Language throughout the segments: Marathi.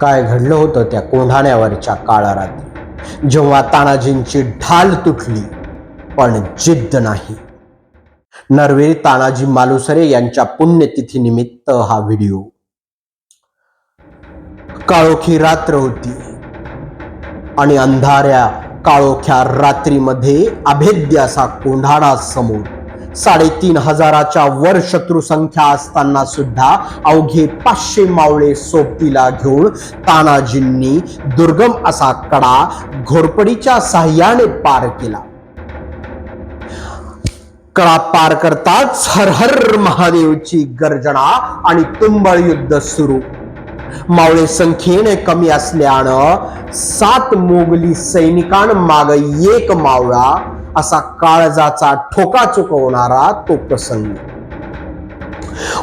काय घडलं होतं त्या कोंढाण्यावरच्या काळ्या रात्री, जेव्हा तानाजींची ढाल तुटली पण जिद्द नाही. नरवीर तानाजी मालुसरे यांच्या पुण्यतिथी निमित्त हा व्हिडिओ. काळोखी रात्र होती आणि अंधाऱ्या काळोख्या रात्रीमध्ये अभेद्य असा कोंढाणा समोर. 3,500च्या वर शत्रू संख्या असताना सुद्धा अवघे 500 मावळे सोबतीला घेऊन तानाजींनी दुर्गम असा कडा घोरपडीच्या साह्याने पार केला. कडा पार करताच हर हर महादेवची गर्जना आणि तुंबळ युद्ध सुरू. मावळे संख्येने कमी असल्यानं 7 मोगली सैनिकांमाग एक मावळा असा काळजाचा ठोका चुकवणारा तो प्रसंग.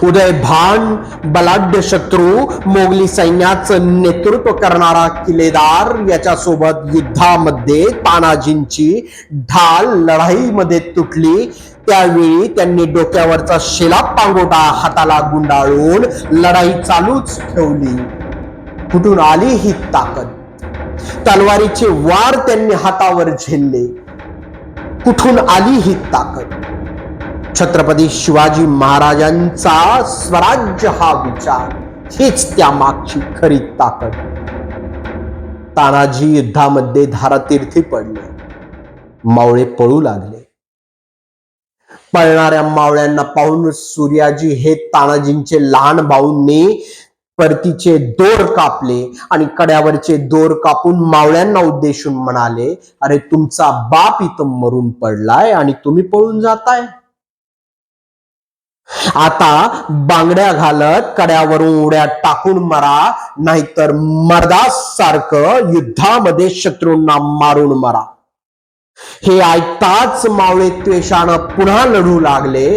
उदयभान बलाढ्य शत्रू मोगली सैन्याचं नेतृत्व करणारा किल्लेदार याच्यासोबत युद्धामध्ये तानाजींची ढाल लढाईमध्ये तुटली. त्यावेळी त्यांनी डोक्यावरचा शेला पांगोटा हाताला गुंडाळून लढाई चालूच ठेवली. कुठून आली ही ताकद? तलवारीचे वार त्यांनी हातावर झेलले. कुठून आली ही ताकद? छत्रपती शिवाजी महाराजांचा स्वराज्य हा विचार हेच त्या मागची खरी ताकद. तानाजी युद्धामध्ये धारातीर्थी पडले. मावळे पळू लागले. पळणाऱ्या मावळ्यांना पाहून सूर्याजी हे तानाजींचे लहान भाऊंनी परतीचे दोर कापले आणि कड्यावरचे दोर कापून मावळ्यांना उद्देशून म्हणाले, अरे तुमचा बाप इथं मरून पडलाय आणि तुम्ही पळून जाताय. आता बांगड्या घालत कड्यावरून उड्या टाकून मरा, नाहीतर मर्दासारखं युद्धामध्ये शत्रूंना मारून मरा. हे ऐकताच मावळे त्वेषानं पुन्हा लढू लागले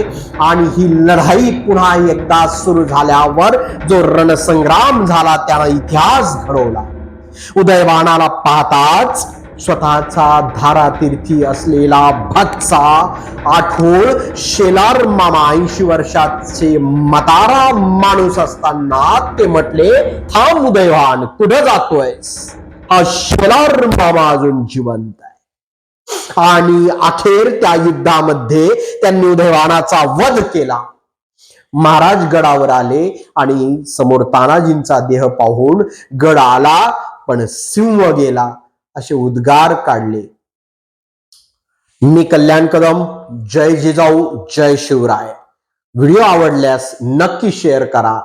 आणि ही लढाई पुन्हा एकदा सुरू झाल्यावर जो रणसंग्राम झाला त्यानं इतिहास घडवला. उदयवानाला पाहताच स्वतःचा धारातीर्थी असलेला भटचा आठवण शेलार मामा 80 वर्षाचे म्हातारा माणूस असताना ते म्हटले, थांब उदयवान, कुठं जातोयस? हा शेलार मामा अजून जिवंत आहे. आणि अखेर त्या युद्धामध्ये त्यांनी उदयवानाचा वध केला. महाराज गडावर आले आणि समोर तानाजींचा देह पाहून गड आला पण सिंह गेला असे उद्गार काढले. मी कल्याण कदम. जय जिजाऊ, जय शिवराय. व्हिडिओ आवडल्यास नक्की शेअर करा.